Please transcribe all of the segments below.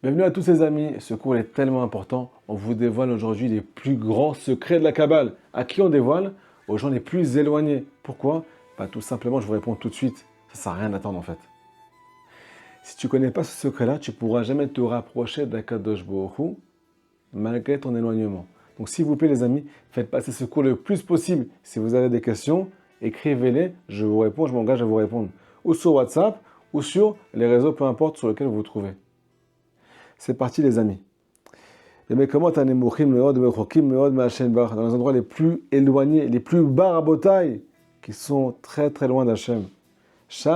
Bienvenue à tous les amis, ce cours est tellement important. On vous dévoile aujourd'hui les plus grands secrets de la Kabbale. À qui on dévoile? Aux gens les plus éloignés. Pourquoi? Tout simplement, je vous réponds tout de suite. Ça ne sert à rien d'attendre en fait. Si tu ne connais pas ce secret-là, tu ne pourras jamais te rapprocher d'Akadosh Baruch Hu malgré ton éloignement. Donc s'il vous plaît les amis, faites passer ce cours le plus possible. Si vous avez des questions, écrivez-les, je vous réponds, je m'engage à vous répondre. Ou sur WhatsApp, ou sur les réseaux, peu importe sur lesquels vous vous trouvez. C'est parti les amis. Dans les endroits les plus éloignés, les plus bas rabotailles, qui sont très très loin d'Hachem. C'est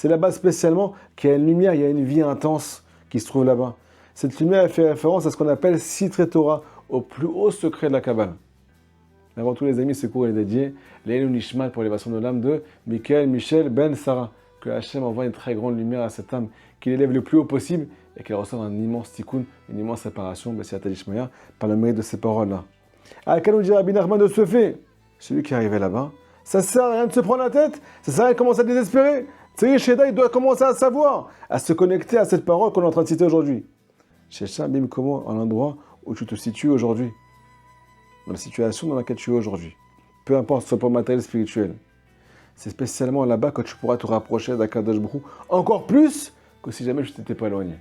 là-bas spécialement qu'il y a une lumière, il y a une vie intense qui se trouve là-bas. Cette lumière fait référence à ce qu'on appelle Sitre Torah, au plus haut secret de la Kabbale. Avant tous les amis, ce cours est dédié Lélu Nishmat pour l'élévation de l'âme de Michel Ben Sarah. Que Hachem envoie une très grande lumière à cette âme, qu'il élève le plus haut possible et qu'elle reçoive un immense tikkun, une immense réparation, par le mérite de ces paroles-là. À quel nous dit Rabbi Nachman de ce fait? Celui qui est arrivé là-bas, ça sert à rien de se prendre la tête, ça sert à rien de commencer à désespérer. Tu sais, Sheda, il doit commencer à savoir, à se connecter à cette parole qu'on est en train de citer aujourd'hui. Cherche Bim comment, à l'endroit où tu te situes aujourd'hui, dans la situation dans laquelle tu es aujourd'hui. Peu importe, ce point matériel, spirituel. C'est spécialement là-bas que tu pourras te rapprocher d'Akadosh Baruch Hu encore plus que si jamais je t'étais pas éloigné.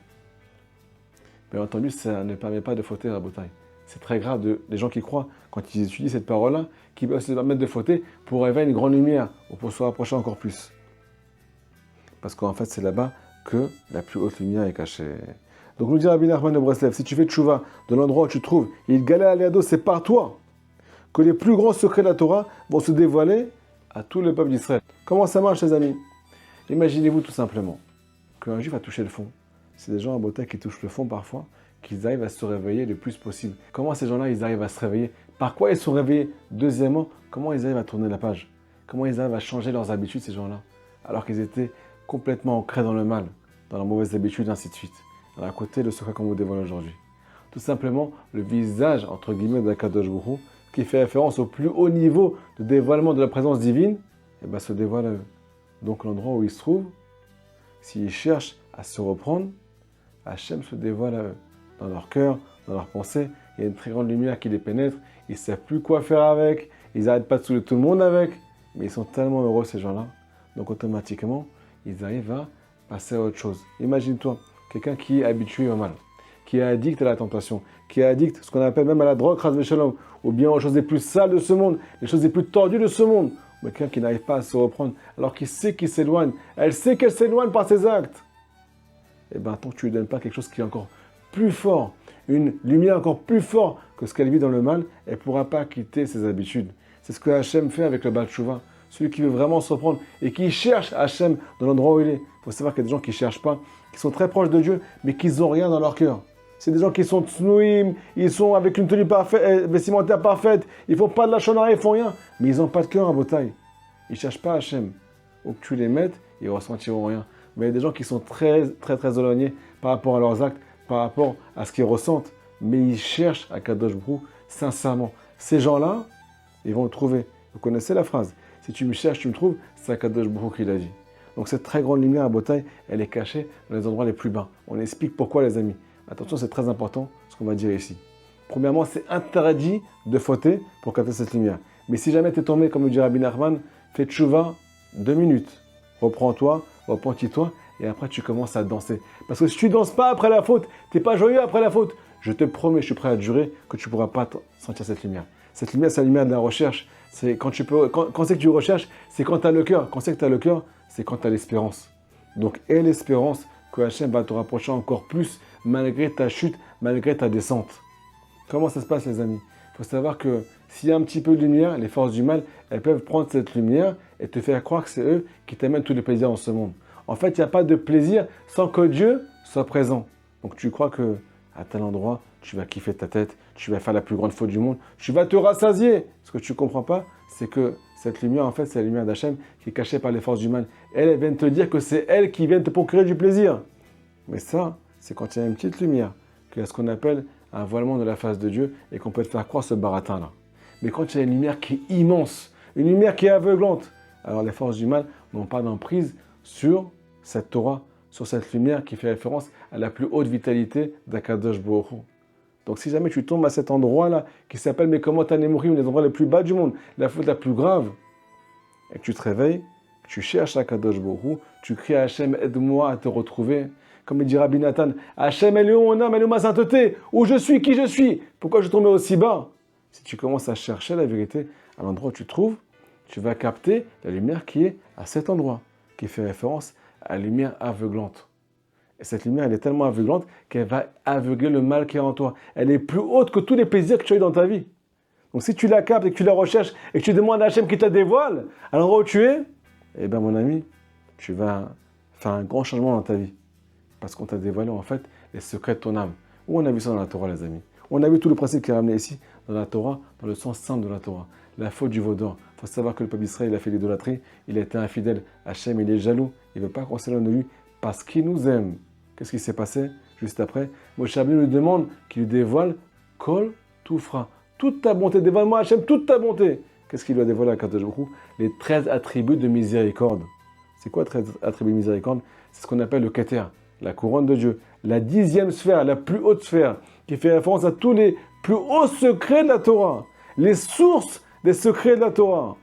Bien entendu, ça ne permet pas de fauter à Botaï. C'est très grave des gens qui croient, quand ils étudient cette parole-là, qui peuvent se permettre de fauter pour révéler une grande lumière ou pour se rapprocher encore plus. Parce qu'en fait, c'est là-bas que la plus haute lumière est cachée. Donc nous dit Rabbi Nachman de Breslev, si tu fais tchouva de l'endroit où tu te trouves, il galère à l'Iado, c'est par toi que les plus grands secrets de la Torah vont se dévoiler à tout le peuple d'Israël. Comment ça marche les amis? Imaginez-vous tout simplement qu'un juif a touché le fond. C'est des gens à Botaï qui touchent le fond parfois, qu'ils arrivent à se réveiller le plus possible. Comment ces gens-là, ils arrivent à se réveiller? Par quoi ils sont réveillés? Deuxièmement, comment ils arrivent à tourner la page? Comment ils arrivent à changer leurs habitudes, ces gens-là? Alors qu'ils étaient complètement ancrés dans le mal, dans leurs mauvaises habitudes, ainsi de suite. Alors à côté, le secret qu'on vous dévoile aujourd'hui. Tout simplement, le visage, entre guillemets, d'Akadosh Baruch Hu, qui fait référence au plus haut niveau de dévoilement de la présence divine, se dévoile à eux. Donc l'endroit où ils se trouvent, s'ils cherchent à se reprendre, Hachem se dévoile à eux. Dans leur cœur, dans leurs pensées, il y a une très grande lumière qui les pénètre, ils ne savent plus quoi faire avec, ils n'arrêtent pas de saouler tout le monde avec, mais ils sont tellement heureux ces gens-là, donc automatiquement, ils arrivent à passer à autre chose. Imagine-toi, quelqu'un qui est habitué au mal, qui est addict à la tentation, qui est addict à ce qu'on appelle même à la drogue, ou bien aux choses les plus sales de ce monde, les choses les plus tordues de ce monde. Quelqu'un qui n'arrive pas à se reprendre, alors qu'il sait qu'il s'éloigne, elle sait qu'elle s'éloigne par ses actes. Tant que tu ne lui donnes pas quelque chose qui est encore plus fort, une lumière encore plus forte que ce qu'elle vit dans le mal, elle ne pourra pas quitter ses habitudes. C'est ce que Hachem fait avec le Baal Tshuva. Celui qui veut vraiment se reprendre et qui cherche Hachem dans l'endroit où il est. Il faut savoir qu'il y a des gens qui ne cherchent pas, qui sont très proches de Dieu, mais qui n'ont rien dans leur cœur. C'est des gens qui sont tsnouim, ils sont avec une tenue vestimentaire parfaite, ils ne font pas de la shonara, ils ne font rien, mais ils n'ont pas de cœur à Botaï. Ils ne cherchent pas Hachem. Où que tu les mettes, ils ne ressentiront rien. Mais il y a des gens qui sont très éloignés par rapport à leurs actes, par rapport à ce qu'ils ressentent, mais ils cherchent à Kadosh Baruch Hu sincèrement. Ces gens-là, ils vont le trouver. Vous connaissez la phrase, si tu me cherches, tu me trouves, c'est Kadosh Baruch Hu qui l'a dit. Donc cette très grande lumière à Botaï, elle est cachée dans les endroits les plus bas. On explique pourquoi les amis. Attention, c'est très important ce qu'on va dire ici. Premièrement, c'est interdit de fauter pour capter cette lumière. Mais si jamais tu es tombé, comme le dit Rabbi Nachman, fais tchouva 2 minutes. Reprends-toi, repentis-toi, et après tu commences à danser. Parce que si tu ne danses pas après la faute, tu n'es pas joyeux après la faute, je te promets, je suis prêt à te jurer que tu ne pourras pas sentir cette lumière. Cette lumière, c'est la lumière de la recherche. C'est quand c'est que tu recherches, c'est quand tu as le cœur. Quand c'est que tu as le cœur, c'est quand tu as l'espérance. Donc, aie l'espérance que Hachem va te rapprocher encore plus malgré ta chute, malgré ta descente. Comment ça se passe les amis? Il faut savoir que s'il y a un petit peu de lumière, les forces du mal, elles peuvent prendre cette lumière et te faire croire que c'est eux qui t'amènent tous les plaisirs dans ce monde. En fait, il n'y a pas de plaisir sans que Dieu soit présent. Donc tu crois que à tel endroit, tu vas kiffer ta tête, tu vas faire la plus grande faute du monde, tu vas te rassasier. Ce que tu ne comprends pas, c'est que cette lumière, en fait, c'est la lumière d'Hachem qui est cachée par les forces du mal. Elles viennent te dire que c'est elles qui viennent te procurer du plaisir. Mais ça, c'est quand il y a une petite lumière, qu'il y a ce qu'on appelle un voilement de la face de Dieu et qu'on peut te faire croire ce baratin-là. Mais quand il y a une lumière qui est immense, une lumière qui est aveuglante, alors les forces du mal n'ont pas d'emprise sur cette Torah sur cette lumière qui fait référence à la plus haute vitalité d'Akadosh Baruch Hu. Donc si jamais tu tombes à cet endroit-là, qui s'appelle Mekomot HaNemurim, les endroits les plus bas du monde, la faute la plus grave, et que tu te réveilles, que tu cherches Akadosh Baruch Hu, tu cries à Hachem, aide-moi à te retrouver. Comme il dit Rabbi Nathan, Hachem, elle est où mon âme, elle est où ma sainteté? Où je suis, qui je suis? Pourquoi je suis tombé aussi bas? Si tu commences à chercher la vérité à l'endroit où tu te trouves, tu vas capter la lumière qui est à cet endroit, qui fait référence à la lumière aveuglante. Et cette lumière, elle est tellement aveuglante qu'elle va aveugler le mal qui est en toi. Elle est plus haute que tous les plaisirs que tu as eu dans ta vie. Donc si tu la captes et que tu la recherches et que tu demandes à Hachem qui te la dévoile, à l'endroit où tu es, eh bien mon ami, tu vas faire un grand changement dans ta vie. Parce qu'on t'a dévoilé en fait les secrets de ton âme. Où on a vu ça dans la Torah, les amis? On a vu tout le principe qui est ramené ici, dans la Torah, dans le sens simple de la Torah. La faute du veau d'or. Il faut savoir que le peuple d'Israël, il a fait l'idolâtrie, il a été infidèle. Hachem, il est jaloux, il ne veut pas qu'on s'éloigne de lui parce qu'il nous aime. Qu'est-ce qui s'est passé juste après? Moshe Rabbeinu lui demande qu'il lui dévoile Kol Toufra. Toute ta bonté, dévoile-moi Hachem, toute ta bonté. Qu'est-ce qu'il lui a dévoilé à Kadosh Baruch Hu? Les 13 attributs de miséricorde. C'est quoi 13 attributs de miséricorde? C'est ce qu'on appelle le Keter, la couronne de Dieu. La 10e sphère, la plus haute sphère, qui fait référence à tous les plus hauts secrets de la Torah. Les sources des secrets de la Torah.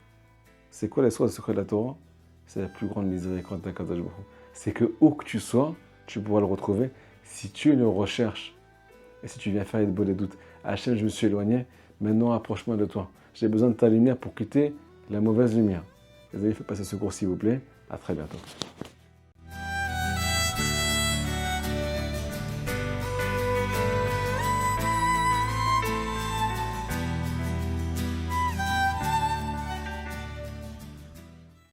C'est quoi les sources des secrets de la Torah? C'est la plus grande miséricorde d'Akadosh Baruch Hu. C'est que où que tu sois, tu pourras le retrouver si tu le recherches. Et si tu viens faire des doutes. Hachem, je me suis éloigné, maintenant approche-moi de toi. J'ai besoin de ta lumière pour quitter la mauvaise lumière. Les amis, faites passer ce cours s'il vous plaît. À très bientôt.